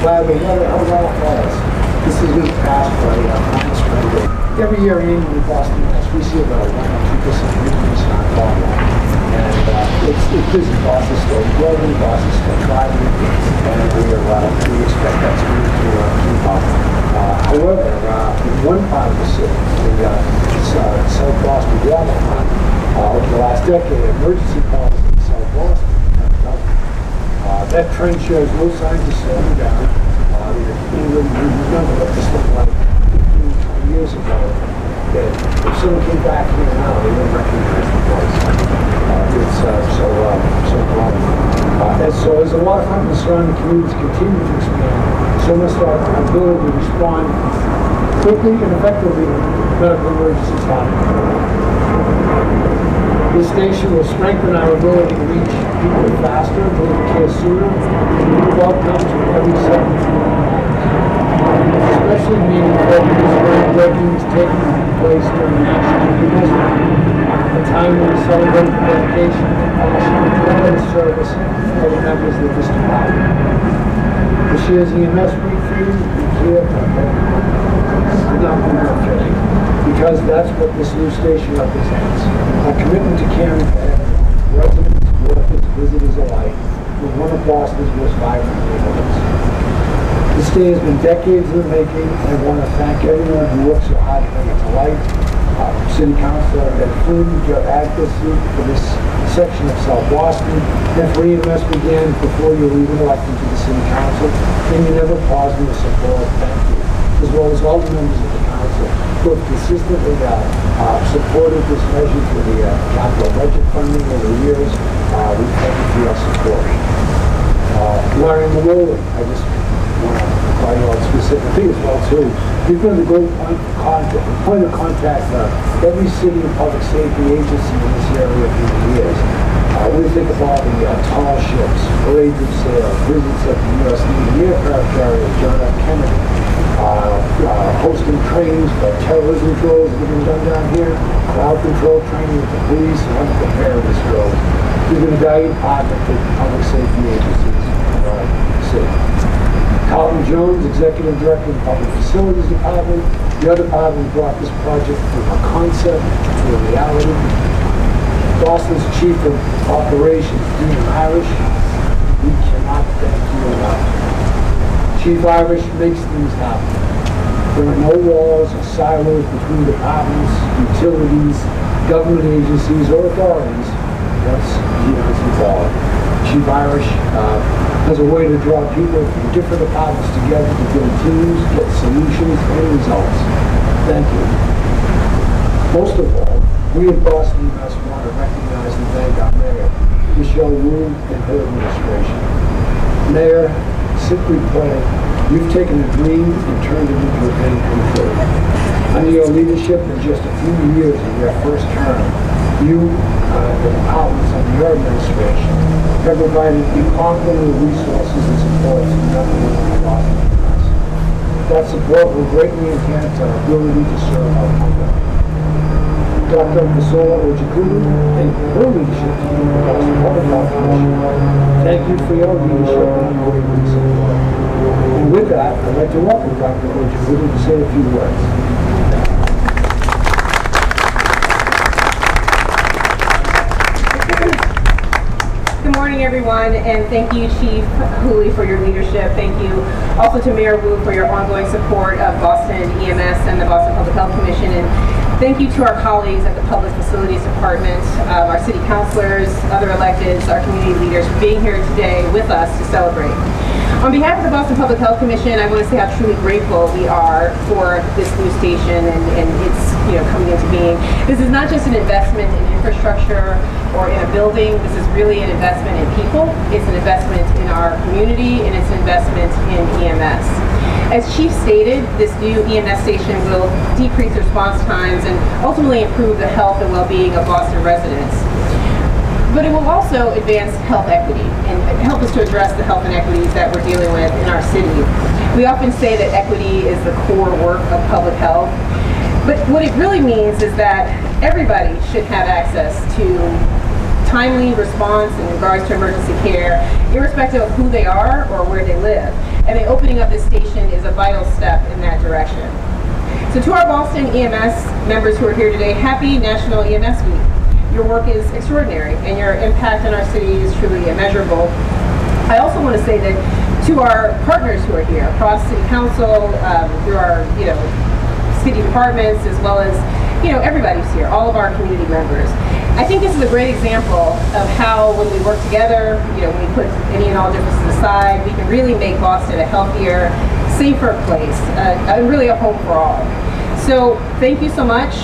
glad we got it. This is going to pass by finance committee. Every year annually, Boston, we see about 1 or 2% increase in our call line. And it's busy. Boston still growing, Boston still thriving, and we expect that to keep up. However, in one part of the city, the South Boston waterfront, over the last decade, emergency calls in South Boston have doubled. That trend shows no signs of slowing down. England, we remember what this looked like 15, 20 years ago. That if someone came back here now, they wouldn't recognize the place. It's so growing. So as the waterfront and the surrounding communities continue to expand, so must our ability to respond quickly and effectively to medical emergencies happen. This station will strengthen our ability to reach people faster, deliver care sooner, and improve outcomes with every segment. Especially meaningful because groundbreaking is taking place during the National Youth a time when we celebrate the dedication and passion and tremendous service of the members of this department. This year's EMS Week theme and care could not be more fitting, because that's what this new station represents. A commitment to caring for everyone, residents, workers, visitors alike, with one of Boston's most vibrant neighborhoods. This day has been decades in the making, and I want to thank everyone who worked so hard to bring it to life. City Councilor Ed Flynn, your advocacy for this section of South Boston, and for EMS began before you were even elected to the City Council, and you never paused in your support. Thank you. As well as all the members of the council who have consistently supported this measure through the capital budget funding over the years. We thank you for your support. Larry Malone, I just want to call you out specifically as well too. You've been the great point of contact for every city and public safety agency in this area for years. We think of all the tall ships, parades of sail, visits at the U.S. Navy aircraft carrier, John F. Kennedy, hosting trainings for terrorism drills that have been done down here, crowd control training with the police, and other preparedness drills. You've been a valued partner to public safety agencies in our city. Carlton Jones, Executive Director of the Public Facilities Department. Your department brought this project from a concept to a reality. Boston's Chief of Operations, Dean Irish. We cannot thank you enough. Chief Irish makes things happen. There are no walls or silos between departments, utilities, government agencies, or authorities once EMS involved. Chief Irish has a way to draw people from different departments together to build teams, get solutions, and results. Thank you. Most of all, we at Boston EMS want to recognize and thank our Mayor, Michelle Wu, and her administration. Mayor, simply put, you've taken a dream and turned it into a dream come true. Under your leadership, in just a few years in your first term, you, the departments under your administration, have provided incomparable resources and support to the members of Boston EMS. That support will greatly enhance our ability to serve our public. Dr. Masola Ojikudu, and her leadership team of the Boston Public Health Commission, thank you for your leadership and unwavering support. And with that, I'd like to welcome Dr. Ojikudu to say a few words. Good morning, everyone, and thank you, Chief Hooley, for your leadership. Thank you also to Mayor Wu for your ongoing support of Boston EMS and the Boston Public Health Commission. And thank you to our colleagues at the Public Facilities Department, our city councilors, other electeds, our community leaders for being here today with us to celebrate. On behalf of the Boston Public Health Commission, I want to say how truly grateful we are for this new station and its coming into being. This is not just an investment in infrastructure or in a building. This is really an investment in people. It's an investment in our community, and it's an investment in EMS. As Chief stated, this new EMS station will decrease response times and ultimately improve the health and well-being of Boston residents. But it will also advance health equity and help us to address the health inequities that we're dealing with in our city. We often say that equity is the core work of public health, but what it really means is that everybody should have access to timely response in regards to emergency care, irrespective of who they are or where they live. And the opening of this station is a vital step in that direction. So to our Boston EMS members who are here today, happy National EMS Week. Your work is extraordinary and your impact on our city is truly immeasurable. I also want to say that to our partners who are here across City Council, through our city departments, as well as everybody's here, all of our community members. I think this is a great example of how when we work together, when we put any and all differences aside, we can really make Boston a healthier, safer place, and really a home for all. So thank you so much.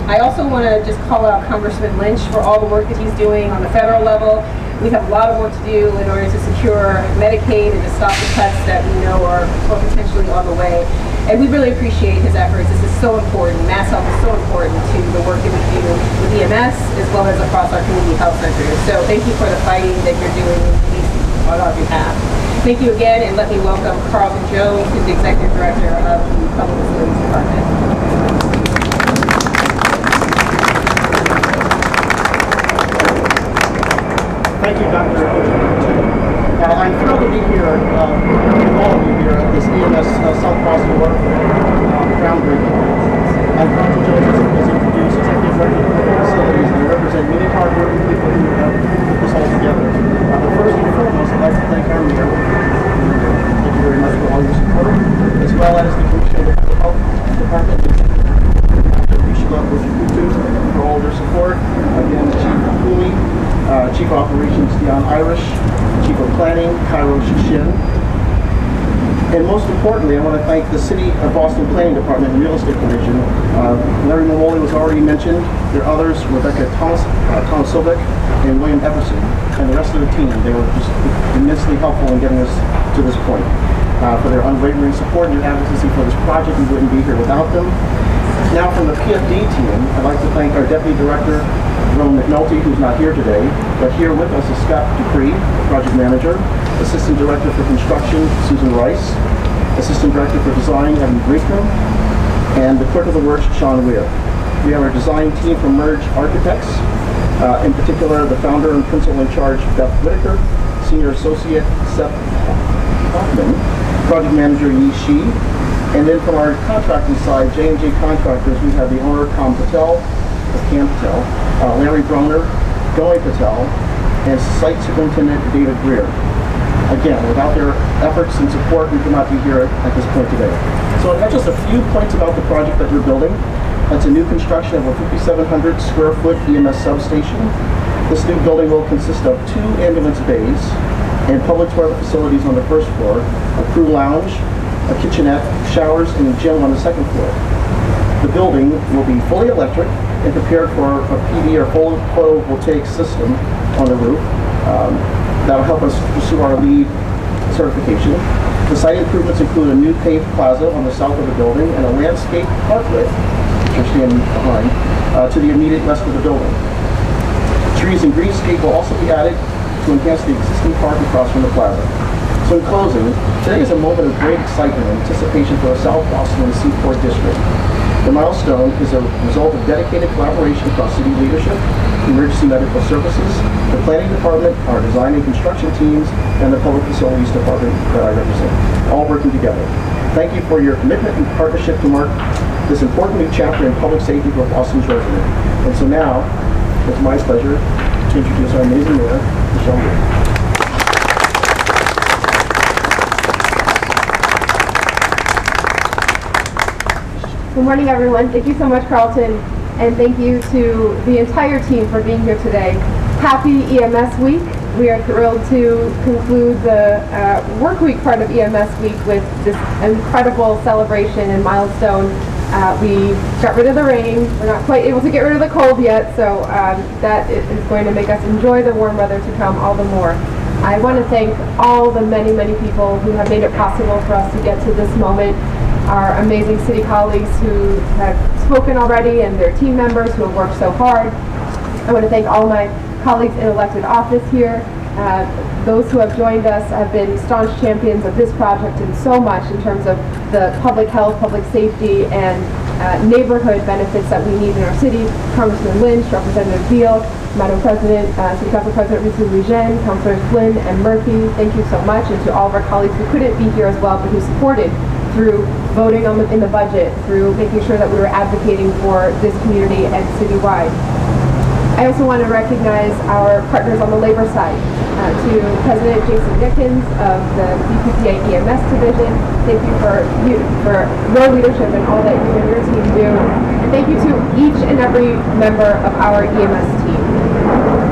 I also want to just call out Congressman Lynch for all the work that he's doing on the federal level. We have a lot of work to do in order to secure Medicaid and to stop the cuts that we know are potentially on the way. And we really appreciate his efforts. This is so important. Mass health is so important to the work that we do with EMS as well as across our community health centers. So thank you for the fighting that you're doing on our behalf. Thank you again, and let me welcome Carlton Jones, who's the Executive Director of the Public Facilities Department. Thank you, Dr. I'm thrilled to be here, with all of you here at this EMS South Boston Work groundbreaking. I'm Carlton Jones, as introduced, Executive Director of Public Facilities, and I represent many hard-working people who have put this all together. But first and foremost, I'd like to thank our mayor. Thank you very much for all your support, as well as the Commissioner of the Health Department, Dr. Bishop, for all their support. Again, Chief Cooley, Chief of Operations Dion Irish, Chief of Planning Cairo Shishin, and most importantly, I want to thank the City of Boston Planning Department and Real Estate Division. Larry Mamoli was already mentioned. There are others, Rebecca Tomasovic and William Everson, and the rest of the team. They were just immensely helpful in getting us to this point. For their unwavering support and advocacy for this project, we wouldn't be here without them. Now from the PFD team, I'd like to thank our Deputy Director, Ron McNulty, who's not here today, but here with us is Scott Dupree, Project Manager, Assistant Director for Construction, Susan Rice, Assistant Director for Design, Evan Brinkman, and the Clerk of the Works, Sean Weir. We have our design team from Merge Architects, in particular the founder and principal in charge, Beth Whitaker, Senior Associate, Seth Hoffman, Project Manager, Yi Shi, and then from our contracting side, J&J Contractors, we have the owner, Cam Patel, Larry Broner, Goy Patel, and Site Superintendent David Greer. Again, without their efforts and support, we could not be here at this point today. So I've got just a few points about the project that we're building. That's a new construction of a 5,700 square foot EMS substation. This new building will consist of 2 ambulance bays and public toilet facilities on the first floor, a crew lounge, a kitchenette, showers, and a gym on the second floor. The building will be fully electric and prepared for a PD or full photovoltaic system on the roof. That'll help us pursue our LEED certification. The site improvements include a new paved plaza on the south of the building and a landscape parkway, which you're standing behind, to the immediate west of the building. Trees and greenscape will also be added to enhance the existing park across from the plaza. So in closing, today is a moment of great excitement and anticipation for the South Boston and Seaport District. The milestone is a result of dedicated collaboration across city leadership, emergency medical services, the planning department, our design and construction teams, and the public facilities department that I represent, all working together. Thank you for your commitment and partnership to mark this important new chapter in public safety for Boston's resident. And so now, it's my pleasure to introduce our amazing mayor, Michelle Weir. Good morning, everyone. Thank you so much, Carlton, and thank you to the entire team for being here today. Happy EMS Week. We are thrilled to conclude the work week part of EMS Week with this incredible celebration and milestone. We got rid of the rain. We're not quite able to get rid of the cold yet, so that is going to make us enjoy the warm weather to come all the more. I want to thank all the many, many people who have made it possible for us to get to this moment. Our amazing city colleagues who have spoken already and their team members who have worked so hard. I want to thank all my colleagues in elected office here. Those who have joined us have been staunch champions of this project and so much in terms of the public health, public safety, and neighborhood benefits that we need in our city. Congressman Lynch, Representative Beal, Madam President, City Council President Ritu-Lijen, Councilors Flynn and Murphy, thank you so much, and to all of our colleagues who couldn't be here as well, but who supported through voting in the budget, through making sure that we were advocating for this community and citywide. I also want to recognize our partners on the labor side. To President Jason Dickens of the DPPA EMS division, thank you for your leadership and all that you and your team do. And thank you to each and every member of our EMS team.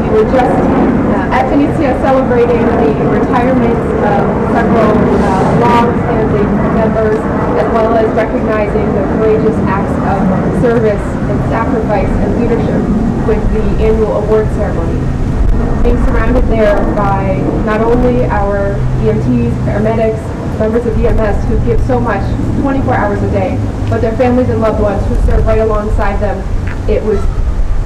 We were just at Phoenicia celebrating the retirements of several long-standing members, as well as recognizing the courageous acts of service and sacrifice and leadership with the annual award ceremony. Being surrounded there by not only our EMTs, paramedics, members of EMS who give so much 24 hours a day, but their families and loved ones who serve right alongside them. It was,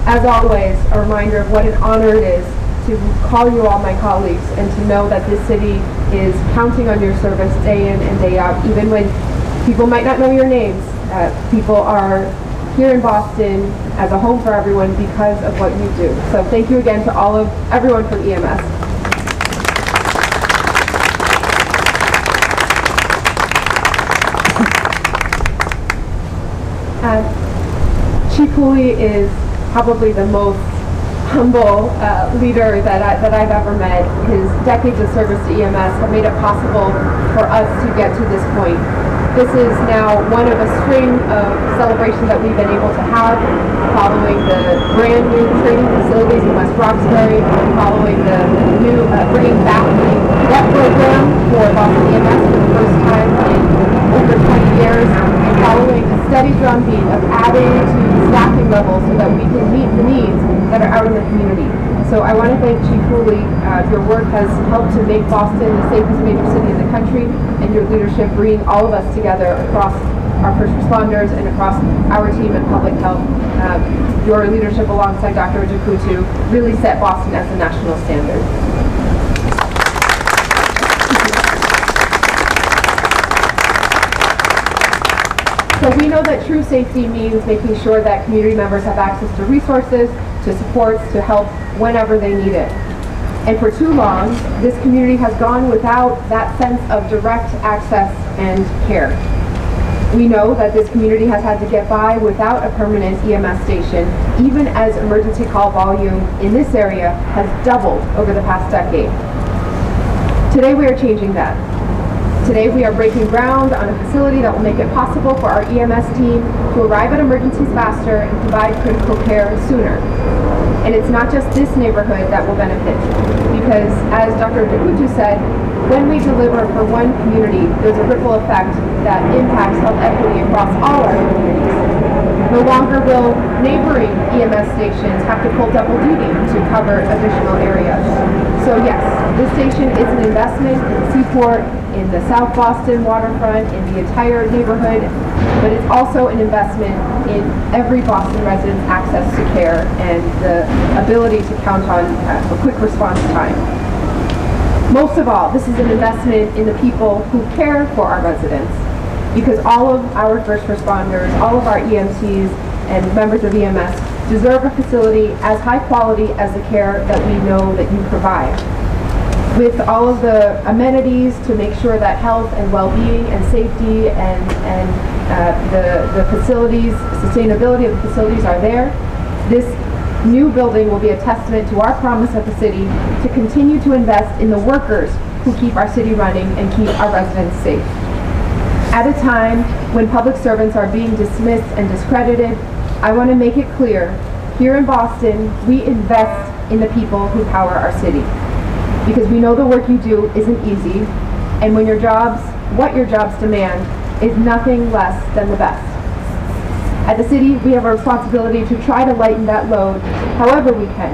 as always, a reminder of what an honor it is to call you all my colleagues and to know that this city is counting on your service day in and day out, even when people might not know your names. People are here in Boston as a home for everyone because of what you do. So thank you again to everyone from EMS. Chief Hooley is probably the most humble leader that I've ever met. His decades of service to EMS have made it possible for us to get to this point. This is now one of a string of celebrations that we've been able to have following the brand new training facilities in West Roxbury, following the new bringing back the cadet program for Boston EMS for the first time in over 20 years, and following a steady drumbeat of adding to staffing levels so that we can meet the needs that are out in the community. So I want to thank Chief Hooley. Your work has helped to make Boston the safest major city in the country, and your leadership bringing all of us together across our first responders and across our team in public health. Your leadership alongside Dr. Jakutu really set Boston as a national standard. So we know that true safety means making sure that community members have access to resources, to supports, to help whenever they need it. And for too long, this community has gone without that sense of direct access and care. We know that this community has had to get by without a permanent EMS station, even as emergency call volume in this area has doubled over the past decade. Today we are changing that. Today we are breaking ground on a facility that will make it possible for our EMS team to arrive at emergencies faster and provide critical care sooner. And it's not just this neighborhood that will benefit, because as Dr. Jakutu said, when we deliver for one community, there's a ripple effect that impacts health equity across all our communities. No longer will neighboring EMS stations have to pull double duty to cover additional areas. So yes, this station is an investment in Seaport, in the South Boston waterfront, in the entire neighborhood, but it's also an investment in every Boston resident's access to care and the ability to count on a quick response time. Most of all, this is an investment in the people who care for our residents, because all of our first responders, all of our EMTs and members of EMS deserve a facility as high quality as the care that we know that you provide, with all of the amenities to make sure that health and well-being and safety and the facilities, sustainability of the facilities are there. This new building will be a testament to our promise at the city to continue to invest in the workers who keep our city running and keep our residents safe. At a time when public servants are being dismissed and discredited, I want to make it clear, here in Boston, we invest in the people who power our city, because we know the work you do isn't easy, and when what your jobs demand is nothing less than the best. At the city, we have a responsibility to try to lighten that load however we can.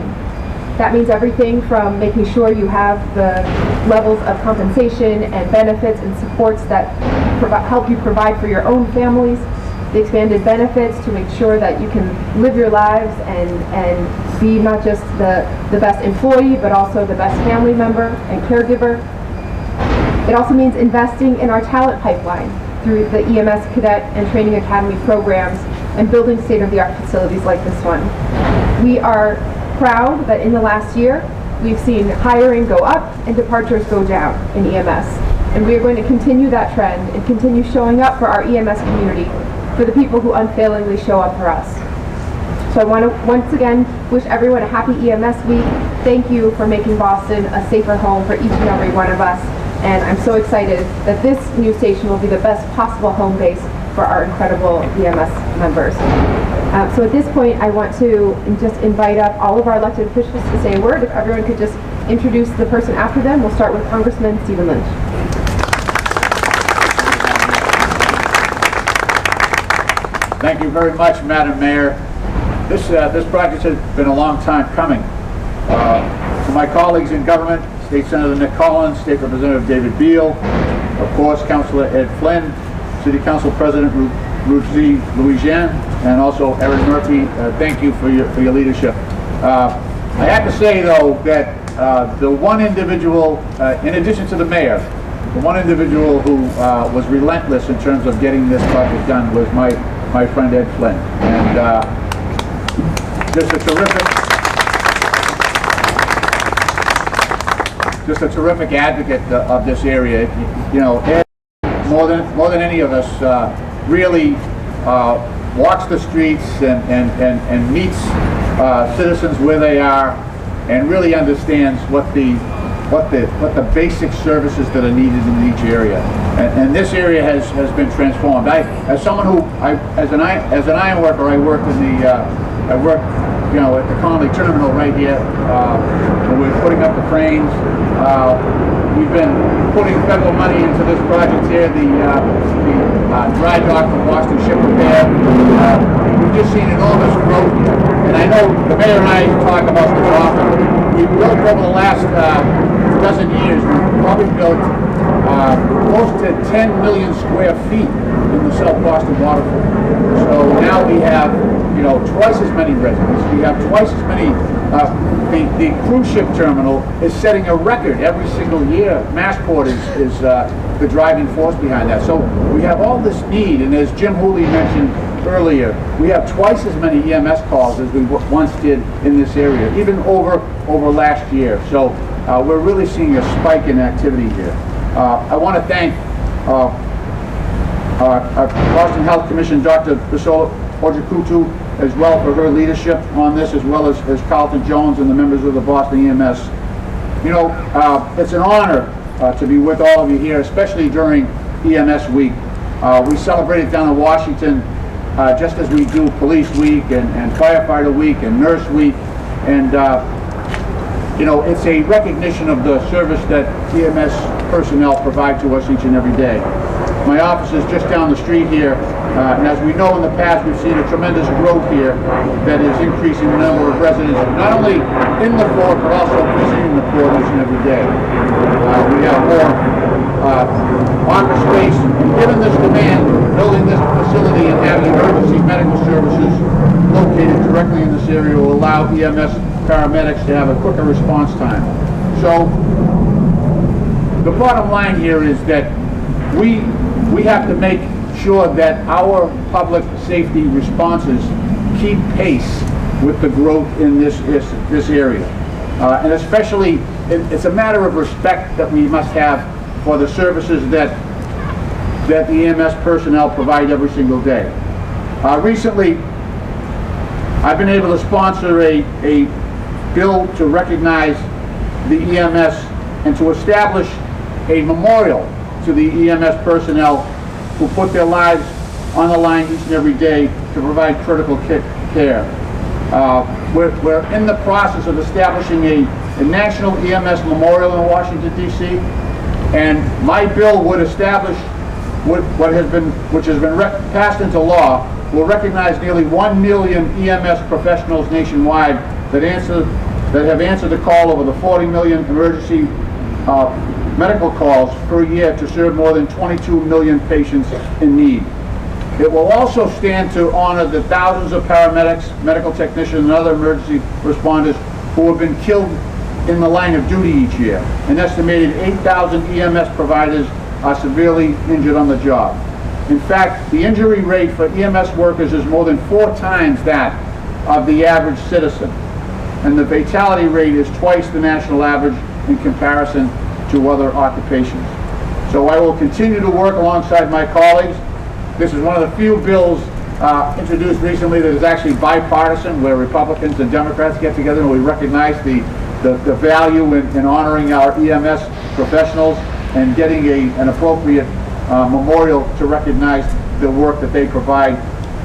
That means everything from making sure you have the levels of compensation and benefits and supports that help you provide for your own families, the expanded benefits to make sure that you can live your lives and be not just the best employee, but also the best family member and caregiver. It also means investing in our talent pipeline through the EMS Cadet and Training Academy programs and building state-of-the-art facilities like this one. We are proud that in the last year, we've seen hiring go up and departures go down in EMS. And we are going to continue that trend and continue showing up for our EMS community, for the people who unfailingly show up for us. So I want to once again wish everyone a happy EMS week. Thank you for making Boston a safer home for each and every one of us. And I'm so excited that this new station will be the best possible home base for our incredible EMS members. So at this point, I want to just invite up all of our elected officials to say a word. If everyone could just introduce the person after them. We'll start with Congressman Stephen Lynch. Thank you very much, Madam Mayor. This project has been a long time coming. To my colleagues in government, State Senator Nick Collins, State Representative David Beal, of course, Councilor Ed Flynn, City Council President Ruth Z. Louisiane, and also Erin Murphy, thank you for your leadership. I have to say, though, that the one individual, in addition to the mayor, the one individual who was relentless in terms of getting this project done was my friend Ed Flynn. And just a terrific advocate of this area. You know, Ed, more than any of us, really walks the streets and meets citizens where they are, and really understands what the basic services that are needed in each area. And this area has been transformed. As someone who, as an iron worker, I worked you know, at the Connolly Terminal right here, when we were putting up the cranes. We've been putting federal money into this project here, the Drydock for Boston Ship Repair. We've just seen enormous growth here. And I know the mayor and I talk about this often. We've built over the last dozen years, we've probably built close to 10 million square feet in the South Boston waterfront. So now we have, you know, twice as many residents. We have twice as many. The cruise ship terminal is setting a record every single year. Massport is the driving force behind that. So we have all this need, and as Jim Hooley mentioned earlier, we have twice as many EMS calls as we once did in this area, even over last year. So we're really seeing a spike in activity here. I want to thank our Boston Health Commission, Dr. Bisola Ojakutu, as well, for her leadership on this, as well as Carlton Jones and the members of the Boston EMS. You know, it's an honor to be with all of you here, especially during EMS Week. We celebrated down in Washington just as we do Police Week and Firefighter Week and Nurse Week, and you know, it's a recognition of the service that EMS personnel provide to us each and every day. My office is just down the street here, and as we know in the past, we've seen a tremendous growth here that is increasing the number of residents, not only in the port, but also visiting the port each and every day. We have more office space, and given this demand, building this facility and having emergency medical services located directly in this area will allow EMS paramedics to have a quicker response time. So the bottom line here is that we have to make sure that our public safety responses keep pace with the growth in this area. And especially, it's a matter of respect that we must have for the services that the EMS personnel provide every single day. Recently, I've been able to sponsor a bill to recognize the EMS and to establish a memorial to the EMS personnel who put their lives on the line each and every day to provide critical care. We're in the process of establishing a national EMS memorial in Washington, D.C., and my bill would establish which has been passed into law, will recognize nearly 1 million EMS professionals nationwide that have answered the call over the 40 million emergency medical calls per year to serve more than 22 million patients in need. It will also stand to honor the thousands of paramedics, medical technicians, and other emergency responders who have been killed in the line of duty each year. An estimated 8,000 EMS providers are severely injured on the job. In fact, the injury rate for EMS workers is more than 4 times that of the average citizen. and the fatality rate is twice the national average in comparison to other occupations. So I will continue to work alongside my colleagues. This is one of the few bills introduced recently that is actually bipartisan, where Republicans and Democrats get together and we recognize the value in honoring our EMS professionals and getting an appropriate memorial to recognize the work that they provide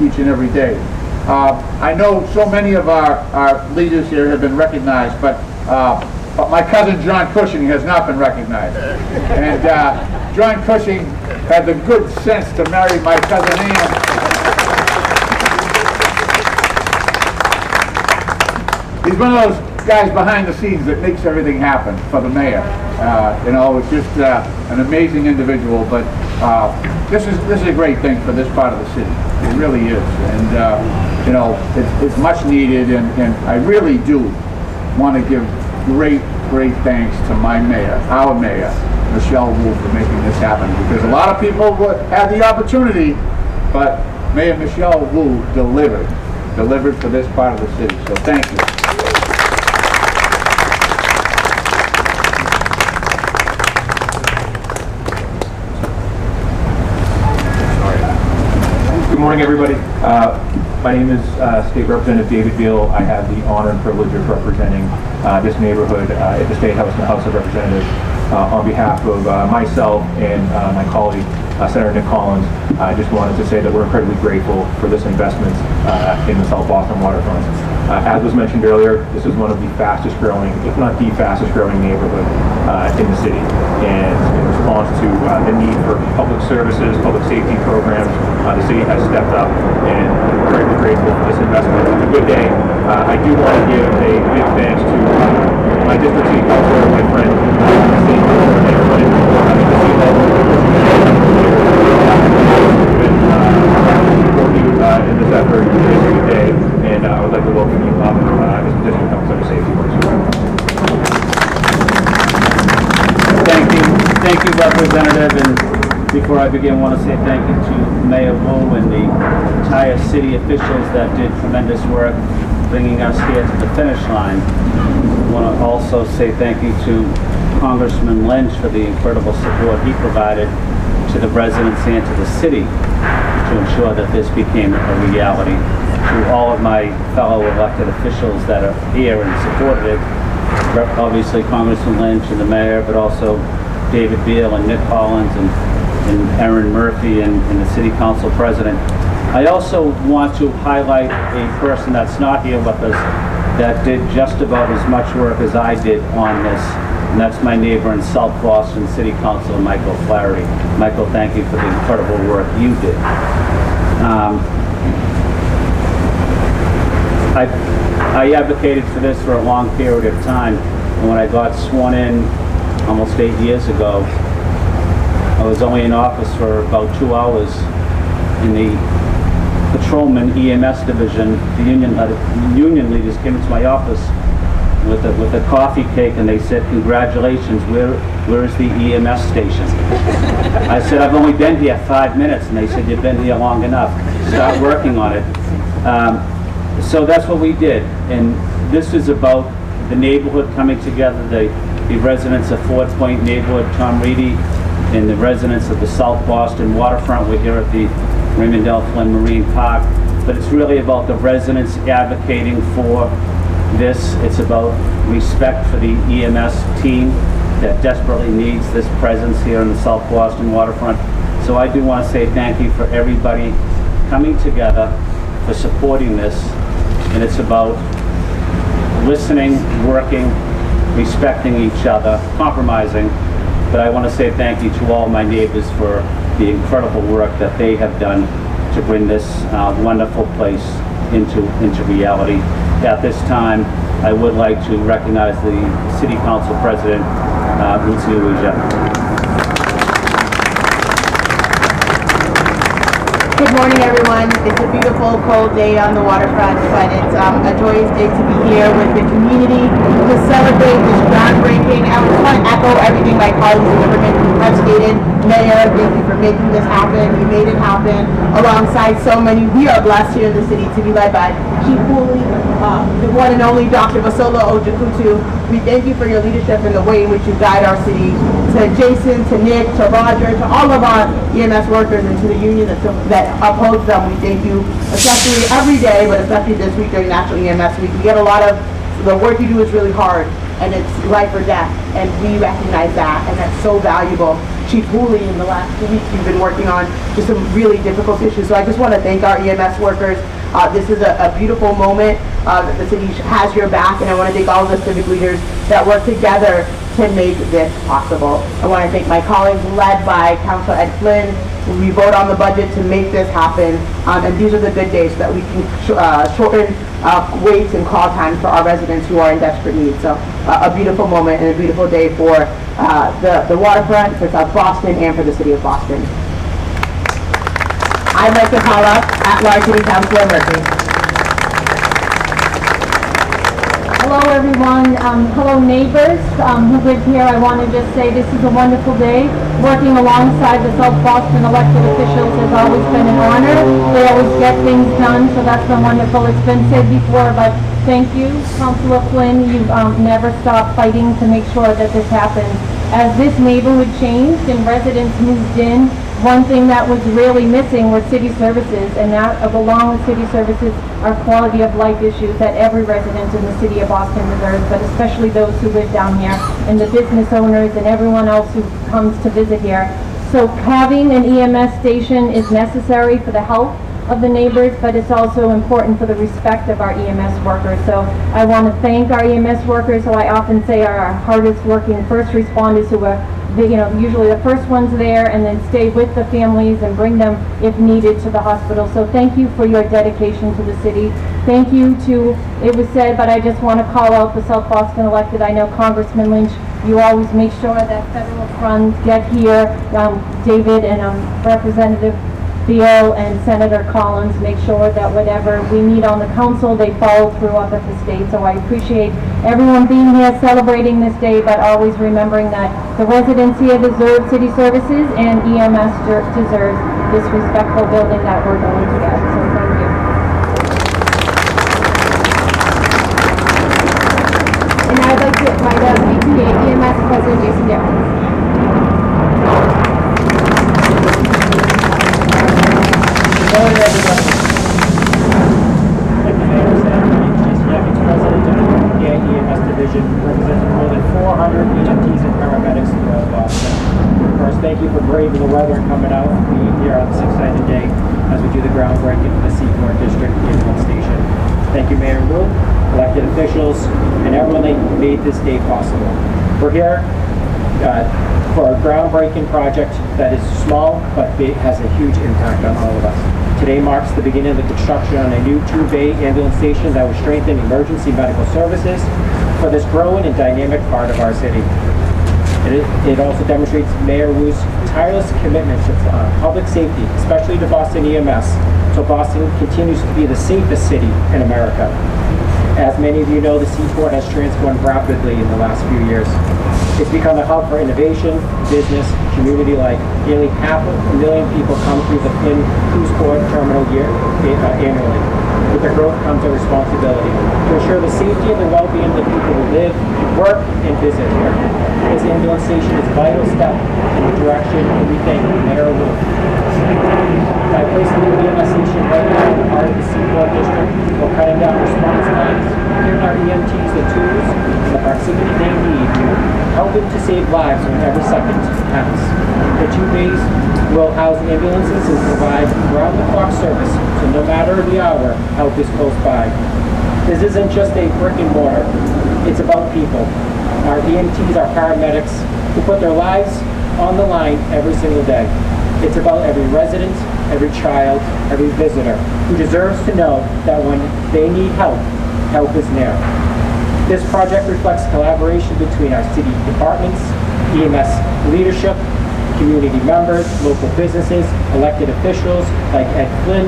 each and every day. I know so many of our leaders here have been recognized, but my cousin John Cushing has not been recognized. And John Cushing had the good sense to marry my cousin Ann. He's one of those guys behind the scenes that makes everything happen for the mayor. You know, it's just an amazing individual, but this is a great thing for this part of the city. It really is. And you know, it's much needed, and I really do want to give great thanks to my mayor, our mayor, Michelle Wu, for making this happen, because a lot of people had the opportunity, but Mayor Michelle Wu delivered for this part of the city. So thank you. Good morning, everybody. My name is State Representative David Beal. I have the honor and privilege of representing this neighborhood at the State House and the House of Representatives on behalf of myself and my colleague, Senator Nick Collins. I just wanted to say that we're incredibly grateful for this investment in the South Boston waterfront. As was mentioned earlier, this is one of the fastest growing, if not the fastest growing neighborhood in the city. And in response to the need for public services, public safety programs, the city has stepped up, and we're very grateful for this investment. It's a good day. I do want to give a big thanks to my district city councilor, my friend, the city councilor, Mayor Flynn, the city level, in this effort. It's a good day, and I would like to welcome you up as district councilor to say a few words. Thank you, Representative. And before I begin, I want to say thank you to Mayor Wu and the entire city officials that did tremendous work bringing us here to the finish line. I want to also say thank you to Congressman Lynch for the incredible support he provided to the residents and to the city to ensure that this became a reality. To all of my fellow elected officials that are here and supported it, obviously Congressman Lynch and the mayor, but also David Beal and Nick Collins and Erin Murphy and the city council president. I also want to highlight a person that's not here with us that did just about as much work as I did on this, and that's my neighbor in South Boston, City Councilor Michael Flaherty. Michael, thank you for the incredible work you did. I advocated for this for a long period of time, and when I got sworn in almost 8 years ago, I was only in office for about 2 hours. In the patrolman EMS division, the union leaders came into my office with a coffee cake, and they said, "Congratulations, where is the EMS station?" I said, "I've only been here 5 minutes," and they said, "You've been here long enough. Start working on it." So that's what we did, and this is about the neighborhood coming together, the residents of Ford Point neighborhood, Tom Reedy, and the residents of the South Boston waterfront. We're here at the Raymond L. Flynn Marine Park, but it's really about the residents advocating for this. It's about respect for the EMS team that desperately needs this presence here in the South Boston waterfront. So I do want to say thank you for everybody coming together, for supporting this, and it's about listening, working, respecting each other, compromising. But I want to say thank you to all my neighbors for the incredible work that they have done to bring this wonderful place into reality. At this time, I would like to recognize the City Council President, Lucy Louisa. Good morning, everyone. It's a beautiful, cold day on the waterfront, but it's a joyous day to be here with the community to celebrate this groundbreaking. I just want to echo everything my colleagues in government have stated. Mayor, thank you for making this happen. You made it happen alongside so many. We are blessed here in the city to be led by Chief Cooley, the one and only Dr. Basola Ojikutu. We thank you for your leadership and the way in which you guide our city. To Jason, to Nick, to Roger, to all of our EMS workers and to the union that upholds them, we thank you, especially every day, but especially this week during National EMS Week. We get a lot of, the work you do is really hard, and it's life or death, and we recognize that, and that's so valuable. Chief Hooley, in the last 2 weeks, you've been working on just some really difficult issues, so I just want to thank our EMS workers. This is a beautiful moment. The city has your back, and I want to thank all of the civic leaders that work together to make this possible. I want to thank my colleagues led by Councilor Ed Flynn. We vote on the budget to make this happen, and these are the good days so that we can shorten waits and call times for our residents who are in desperate need. So a beautiful moment and a beautiful day for the waterfront, for South Boston, and for the city of Boston. I'd like to call up at-large City Councilor Murphy. Hello everyone, hello neighbors who live here. I want to just say this is a wonderful day. Working alongside the South Boston elected officials has always been an honor. They always get things done, so that's been wonderful. It's been said before, but thank you, Councilor Flynn. You've never stopped fighting to make sure that this happens. As this neighborhood changed and residents moved in, one thing that was really missing was city services, and that along with city services are quality of life issues that every resident in the city of Boston deserves, but especially those who live down here, and the business owners and everyone else who comes to visit here. So having an EMS station is necessary for the health of the neighbors, but it's also important for the respect of our EMS workers. So I want to thank our EMS workers, who I often say are our hardest working first responders, who are usually the first ones there, and then stay with the families and bring them, if needed, to the hospital. So thank you for your dedication to the city. Thank you to, it was said, but I just want to call out the South Boston elected. I know Congressman Lynch, you always make sure that federal funds get here. David and Representative Beal and Senator Collins make sure that whatever we need on the council, they follow through up at the state. So I appreciate everyone being here celebrating this day, but always remembering that the residents here deserve city services, and EMS deserves this respectful building that we're going to get. So thank you. And I'd like to invite BTA EMS President Jason Downs. Good morning, everybody. Like the mayor said, my name is Jason Evans, president of the PA EMS division, representing more than 400 EMTs and paramedics throughout Boston. First, thank you for braving the weather and coming out and being here on this exciting day as we do the groundbreaking for the Seaport District Ambulance Station. Thank you, Mayor Wu, elected officials, and everyone that made this day possible. We're here for a groundbreaking project that is small but has a huge impact on all of us. Today marks the beginning of the construction on a new 2-bay ambulance station that will strengthen emergency medical services for this growing and dynamic part of our city. It also demonstrates Mayor Wu's tireless commitment to public safety, especially to Boston EMS, so Boston continues to be the safest city in America. As many of you know, the Seaport has transformed rapidly in the last few years. It's become a hub for innovation, business, community life. Nearly 500,000 people come through the Flynn Cruise Port Terminal annually. With their growth comes a responsibility to ensure the safety and the well-being of the people who live, work, and visit here. This ambulance station is a vital step in the direction we thank Mayor Wu. By placing the EMS station right now in the heart of the Seaport District, we're cutting down response times, giving our EMTs the tools and the proximity they need, helping to save lives when every second counts. The 2 bays will house ambulances and provide round-the-clock service, so no matter the hour, help is close by. This isn't just a brick and mortar, it's about people. Our EMTs are paramedics who put their lives on the line every single day. It's about every resident, every child, every visitor who deserves to know that when they need help, help is near. This project reflects collaboration between our city departments, EMS leadership, community members, local businesses, elected officials like Ed Flynn,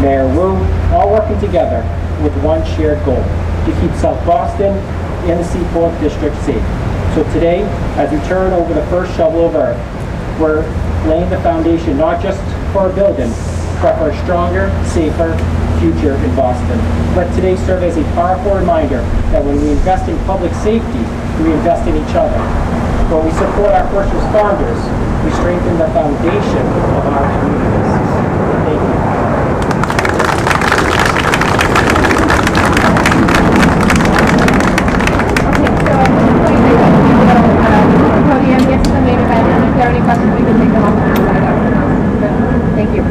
Mayor Wu, all working together with one shared goal: to keep South Boston and the Seaport District safe. So today, as we turn over the first shovel of earth, We're laying the foundation not just for a building, but for a stronger, safer future in Boston. Let today serve as a powerful reminder that when we invest in public safety, we invest in each other. When we support our first responders, we strengthen the foundation of our communities. Thank you. Okay, so at this point, I think we will move the podium, get to the main event, and if there are any questions, we can take them off the outside afterwards. Thank you.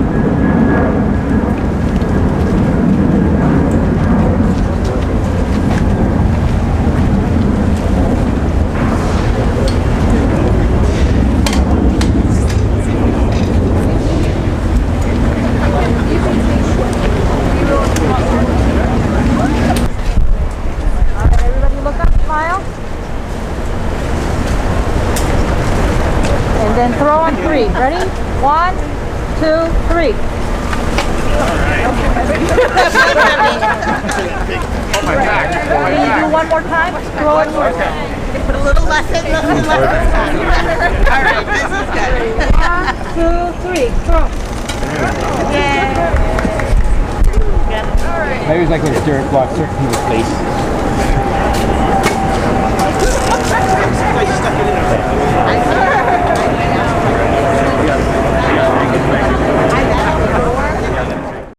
Everybody look up, smile. And then throw on 3. Ready? 1, 2, 3. Can you do one more time? Throw it more. Put a little less in, a little less time. All right, this is good. 1, 2, 3. Throw. Yay. I always like when dirt blocks certain people's faces.